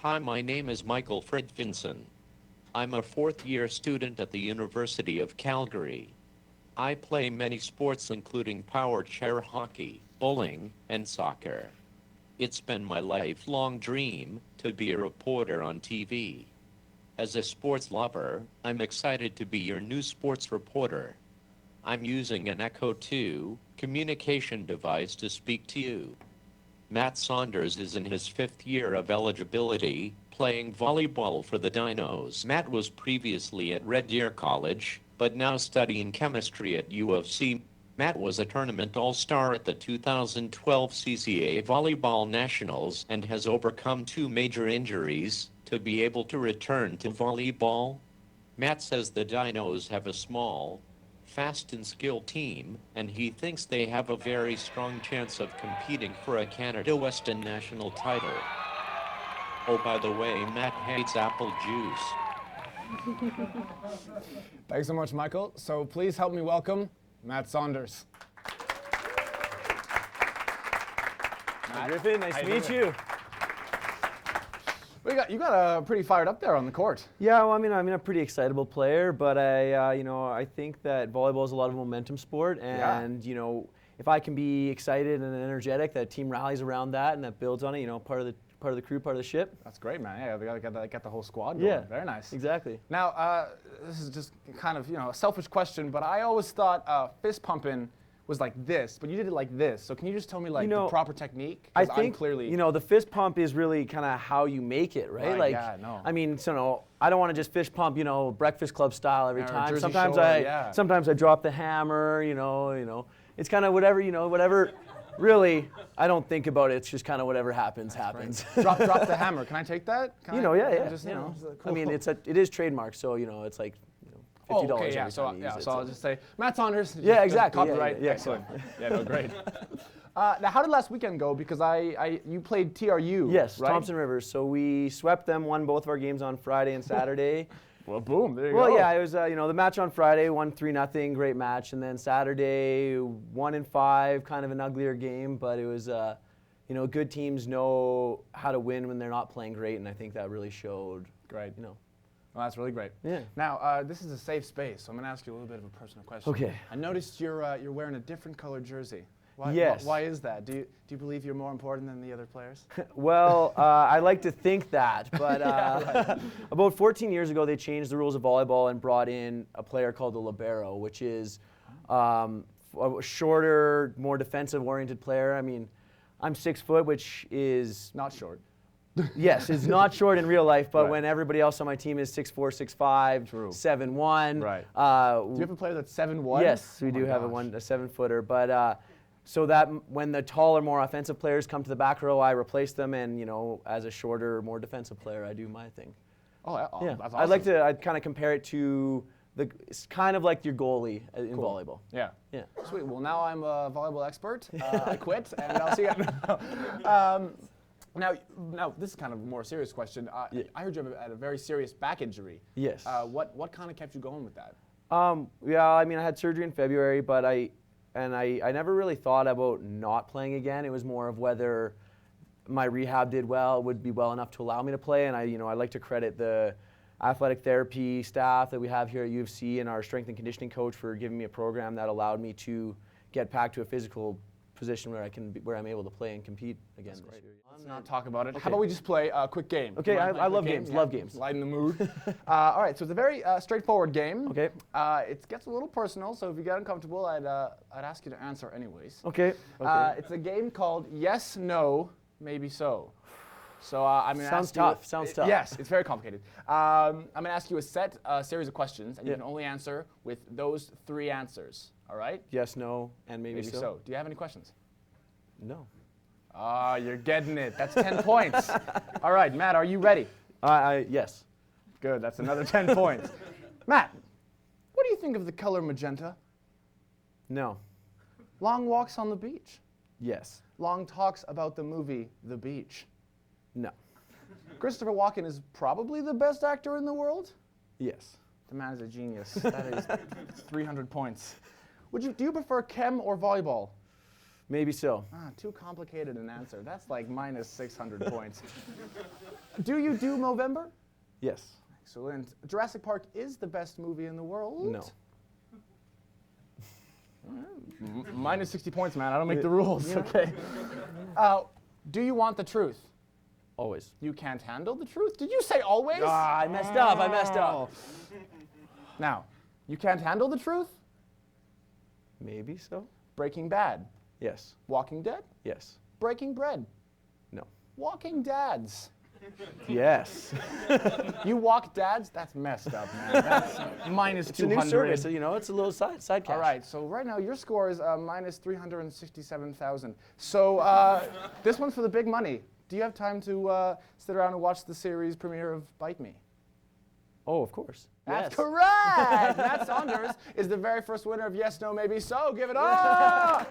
Hi, my name is Michael Fridfinson. I'm a fourth-year student at the University of Calgary. I play many sports including power chair hockey, bowling, and soccer. It's been my lifelong dream to be a reporter on TV. As a sports lover, I'm excited to be your new sports reporter. I'm using an Echo 2 communication device to speak to you. Matt Saunders is in his fifth year of eligibility, playing volleyball for the Dinos. Matt was previously at Red Deer College, but now studying chemistry at U of C. Matt was a tournament all-star at the 2012 CCA Volleyball Nationals and has overcome two major injuries to be able to return to volleyball. Matt says the Dinos have a small, fast and skilled team, and he thinks they have a very strong chance of competing for a Canada Western national title. Oh, by the way, Matt hates apple juice. Thanks so much, Michael. So please help me welcome Matt Saunders. Hi, Griffin. Nice to meet you. You got a pretty fired up there on the court. Yeah, well, I mean, I'm a pretty excitable player, but I think that volleyball is a lot of momentum sport, and if I can be excited and energetic, that team rallies around that and that builds on it. Part of the crew, part of the ship. That's great, man. Yeah, we gotta get the whole squad going. Yeah, very nice. Exactly. Now, this is just kind of a selfish question, but I always thought fist pumping was like this, but you did it like this. So can you just tell me the proper technique? I think the fist pump is really kind of how you make it, right? Yeah, no. I mean, I don't want to just fist pump, Breakfast Club style every time. Jersey Sometimes Shore, sometimes I drop the hammer. It's kind of whatever. Really, I don't think about it. It's just kind of whatever happens. Drop the hammer. Can I take that? Yeah. Just, cool. I mean, it is trademarked, so it's like $50 okay, yeah. every time you use it. So I'll just say Matt Saunders. Yeah, exactly. Copyright. Yeah. Excellent. Yeah, no, great. Now, how did last weekend go? Because you played TRU. Yes, right? Thompson Rivers. So we swept them, won both of our games on Friday and Saturday. Well, boom, there you go. Well, yeah, it was, the match on Friday, won 3-0, great match. And then Saturday, 1-5, kind of an uglier game, but it was, good teams know how to win when they're not playing great, and I think that really showed. Great. Well, that's really great. Yeah. Now, this is a safe space, so I'm going to ask you a little bit of a personal question. Okay. I noticed you're wearing a different colored jersey. Why, yes. Why is that? Do you believe you're more important than the other players? Well, I like to think that, but right. About 14 years ago, they changed the rules of volleyball and brought in a player called the libero, which is a shorter, more defensive-oriented player. I mean, I'm 6 foot, which is not short. Yes, it's not short in real life, but right. when everybody else on my team is 6'4", 6'5", 7'1". Right. Do you have a player that's 7'1"? Yes, we do have a 7-footer. But so that when the taller, more offensive players come to the back row, I replace them, and as a shorter, more defensive player, I do my thing. Oh, yeah. That's awesome. I'd kind of compare it to it's kind of like your goalie in volleyball. Yeah. Yeah. Sweet. Well, now I'm a volleyball expert. I quit, and I'll see you. Now, this is kind of a more serious question. I heard you had a very serious back injury. Yes. What kind of kept you going with that? Yeah, I mean, I had surgery in February, but I never really thought about not playing again. It was more of whether my rehab would be well enough to allow me to play. And I like to credit the athletic therapy staff that we have here at U of C and our strength and conditioning coach for giving me a program that allowed me to get back to a physical position where I'm able to play and compete again this year. Let's not talk about it. Okay. How about we just play a quick game? Okay, I love games. Yeah. Love games. Lighten the mood. All right, so it's a very straightforward game. Okay. It gets a little personal, so if you get uncomfortable, I'd ask you to answer anyways. Okay. It's a game called Yes, No, Maybe So. So I'm going to ask you. Sounds tough. Yes, it's very complicated. I'm going to ask you a series of questions, and you can only answer with those 3 answers. All right? Yes, no, and maybe so. Do you have any questions? No. Ah, you're getting it. That's 10 points. All right, Matt, are you ready? Yes. Good. That's another 10 points. Matt, what do you think of the color magenta? No. Long walks on the beach? Yes. Long talks about the movie The Beach? No. Christopher Walken is probably the best actor in the world? Yes. The man is a genius. That is 300 points. Do you prefer chem or volleyball? Maybe so. Too complicated an answer. That's like minus 600 points. Do you do Movember? Yes. Excellent. Jurassic Park is the best movie in the world? No. Minus 60 points, man. I don't make the rules. Okay. Do you want the truth? Always. You can't handle the truth? Did you say always? I messed up. Now, you can't handle the truth? Maybe so. Breaking Bad. Yes. Walking Dead? Yes. Breaking Bread. No. Walking Dads. Yes. You walk dads? That's messed up, man. That's minus It's a 200. new service, so, you know, it's a little side cash. All right, so right now your score is minus 367,000. So this one's for the big money. Do you have time to sit around and watch the series premiere of Bite Me? Oh, of course. That's Yes. correct! Matt Saunders is the very first winner of Yes, No, Maybe So. Give it up!